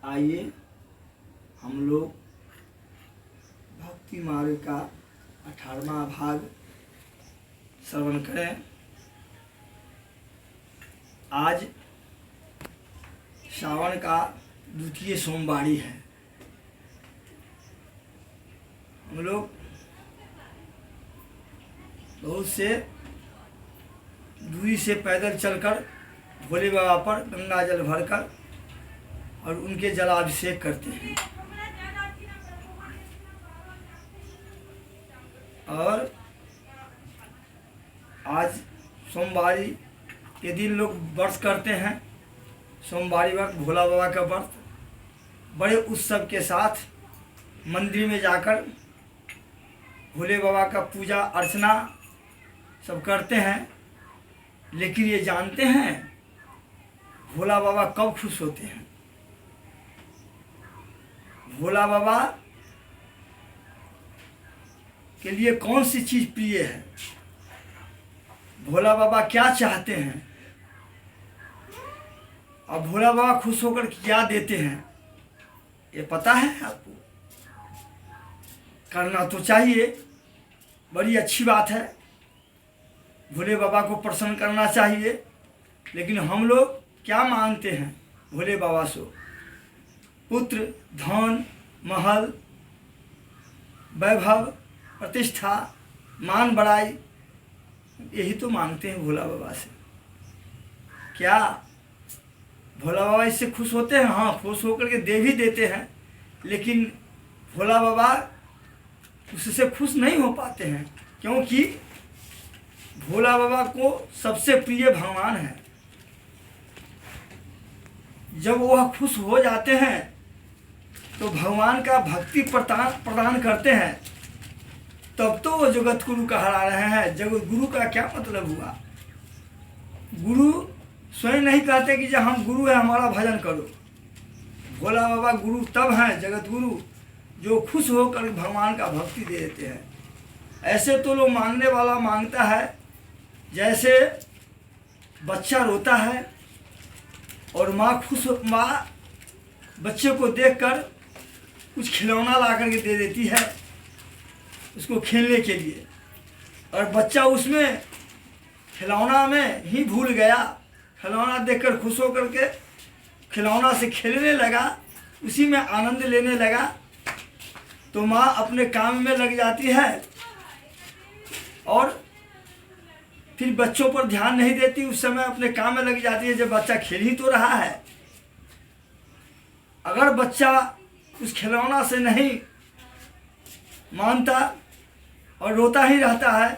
आइए हम लोग भक्ति मार्ग का 18वां भाग श्रवण करें। आज श्रावण का द्वितीय सोमवारी है। हम लोग बहुत से दूरी से पैदल चलकर भोले बाबा पर गंगा जल भरकर और उनके जलाभिषेक करते हैं। और आज सोमवारी के दिन लोग व्रत करते हैं। सोमवारी व्रत भोला बाबा का व्रत बड़े उत्सव के साथ मंदिर में जाकर भोले बाबा का पूजा अर्चना सब करते हैं। लेकिन ये जानते हैं भोला बाबा कब खुश होते हैं? भोला बाबा के लिए कौन सी चीज़ प्रिय है? भोला बाबा क्या चाहते हैं? और भोला बाबा खुश होकर क्या देते हैं? ये पता है आपको? करना तो चाहिए, बड़ी अच्छी बात है। भोले बाबा को प्रसन्न करना चाहिए। लेकिन हम लोग क्या मांगते हैं भोले बाबा से? पुत्र, धन, महल, वैभव, प्रतिष्ठा, मान बड़ाई, यही तो मांगते हैं भोला बाबा से। क्या भोला बाबा इससे खुश होते हैं? हाँ, खुश होकर के दे भी देते हैं। लेकिन भोला बाबा उससे खुश नहीं हो पाते हैं, क्योंकि भोला बाबा को सबसे प्रिय भगवान है। जब वह खुश हो जाते हैं तो भगवान का भक्ति प्रदान करते हैं, तब तो वो जगत गुरु कहला रहे हैं। जगत गुरु का क्या मतलब हुआ? गुरु स्वयं नहीं कहते कि जब हम गुरु है हमारा भजन करो। भोला बाबा गुरु तब हैं, जगत गुरु, जो खुश होकर भगवान का भक्ति दे देते हैं। ऐसे तो लोग मांगने वाला मांगता है जैसे बच्चा रोता है और माँ बच्चे को देखकर कुछ खिलौना ला करके दे देती है उसको खेलने के लिए, और बच्चा उसमें खिलौना में ही भूल गया। खिलौना देखकर खुश होकर के खिलौना से खेलने लगा, उसी में आनंद लेने लगा। तो माँ अपने काम में लग जाती है और फिर बच्चों पर ध्यान नहीं देती। उस समय अपने काम में लग जाती है जब बच्चा खेल ही तो रहा है। अगर बच्चा उस खिलौना से नहीं मानता और रोता ही रहता है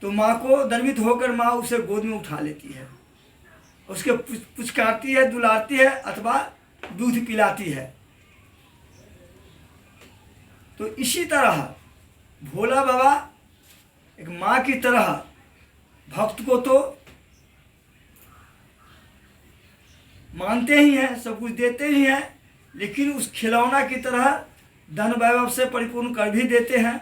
तो माँ को दंडित होकर माँ उसे गोद में उठा लेती है, उसके पुचकारती है, दुलारती है अथवा दूध पिलाती है। तो इसी तरह भोला बाबा एक माँ की तरह भक्त को तो मानते ही हैं, सब कुछ देते ही हैं, लेकिन उस खिलौना की तरह धन वैभव से परिपूर्ण कर भी देते हैं।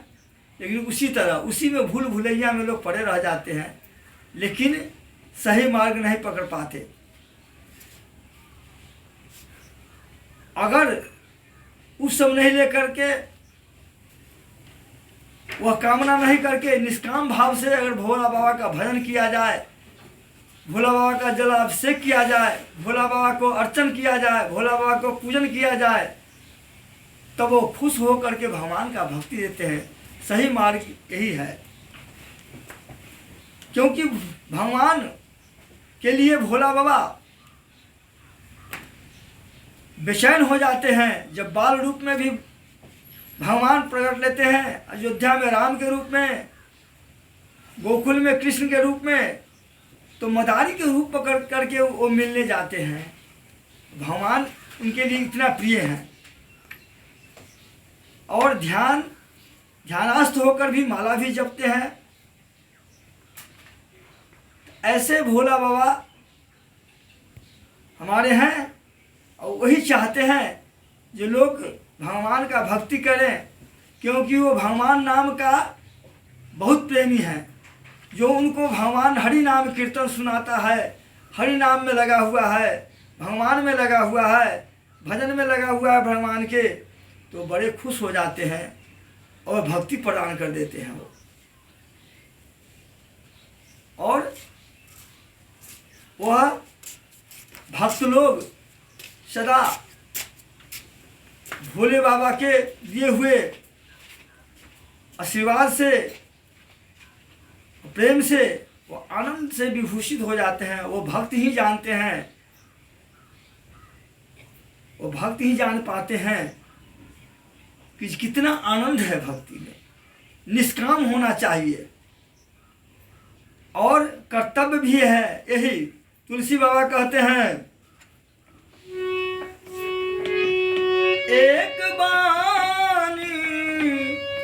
लेकिन उसी तरह उसी में भूल भुलैया में लोग पड़े रह जाते हैं, लेकिन सही मार्ग नहीं पकड़ पाते। अगर उस सब नहीं लेकर के, वह कामना नहीं करके निष्काम भाव से अगर भोला बाबा का भजन किया जाए, भोला बाबा का जलाभिषेक किया जाए, भोला बाबा को अर्चन किया जाए, भोला बाबा को पूजन किया जाए, तब वो खुश हो करके भगवान का भक्ति देते हैं। सही मार्ग यही है, क्योंकि भगवान के लिए भोला बाबा बेचैन हो जाते हैं। जब बाल रूप में भी भगवान प्रकट लेते हैं, अयोध्या में राम के रूप में, गोकुल में कृष्ण के रूप में, तो मदारी के रूप पकड़ करके वो मिलने जाते हैं। भगवान उनके लिए इतना प्रिय है। और ध्यानास्थ होकर भी माला भी जपते हैं। ऐसे भोला बाबा हमारे हैं, और वही चाहते हैं जो लोग भगवान का भक्ति करें, क्योंकि वो भगवान नाम का बहुत प्रेमी है। जो उनको भगवान हरि नाम कीर्तन सुनाता है, हरि नाम में लगा हुआ है, भगवान में लगा हुआ है, भजन में लगा हुआ है भगवान के, तो बड़े खुश हो जाते हैं और भक्ति प्रदान कर देते हैं वो। और वह भक्त लोग सदा भोले बाबा के दिए हुए आशीर्वाद से, प्रेम से, वो आनंद से विभूषित हो जाते हैं। वो भक्त ही जानते हैं, वो भक्त ही जान पाते हैं कि कितना आनंद है भक्ति में। निष्काम होना चाहिए और कर्तव्य भी है। यही तुलसी बाबा कहते हैं, एक बानी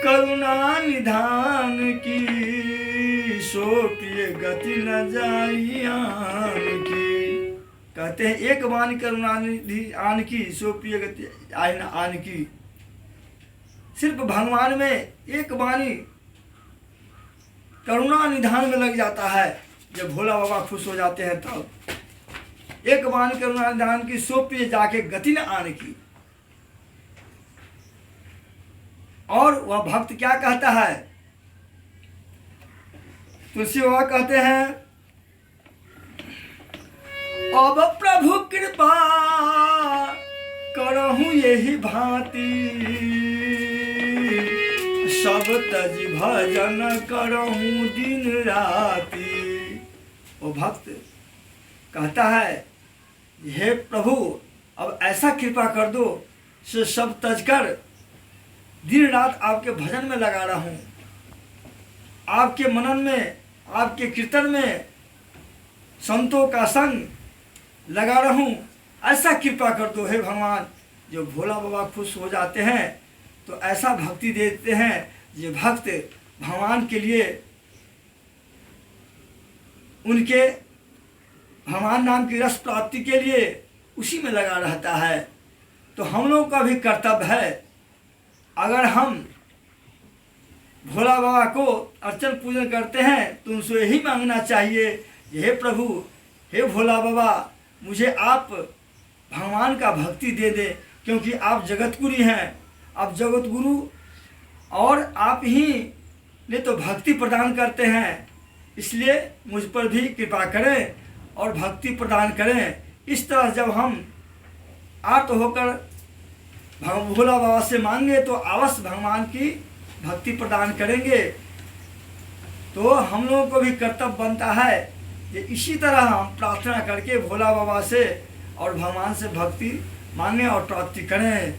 करुणा निधान की, सो प्रिय गति न जाई आन की। कहते हैं एक बानी करुणा निधान की, सो प्रिय गति आए न आन की। सिर्फ भगवान में एक बानी करुणा निधान में लग जाता है। जब भोला बाबा खुश हो जाते हैं तब एक बानी करुणा निधान की, सो प्रिय जाके गति न आन की। और वह भक्त क्या कहता है, तुलसी बाबा कहते हैं, अब प्रभु कृपा करहूं यही भांति, सब तज भजन करहूं दिन राति। वो भक्त कहता है, हे प्रभु अब ऐसा कृपा कर दो से सब तज कर दिन रात आपके भजन में लगा रहा हूँ, आपके मनन में, आपके कीर्तन में, संतों का संग लगा रहा हूँ। ऐसा कृपा कर दो हे भगवान। जो भोला बाबा खुश हो जाते हैं तो ऐसा भक्ति देते हैं। ये भक्त भगवान के लिए, उनके भगवान नाम की रस प्राप्ति के लिए उसी में लगा रहता है। तो हम लोग का भी कर्तव्य है, अगर हम भोला बाबा को अर्चन पूजन करते हैं तो उनसे यही मांगना चाहिए, हे प्रभु, हे भोला बाबा, मुझे आप भगवान का भक्ति दे दे, क्योंकि आप जगत गुरु हैं, आप जगत गुरु और आप ही ने तो भक्ति प्रदान करते हैं। इसलिए मुझ पर भी कृपा करें और भक्ति प्रदान करें। इस तरह जब हम आर्त होकर भोला बाबा से मांगे तो अवश्य भगवान की भक्ति प्रदान करेंगे। तो हम लोगों को भी कर्तव्य बनता है कि इसी तरह हम प्रार्थना करके भोला बाबा से और भगवान से भक्ति मांगें और प्राप्ति करें।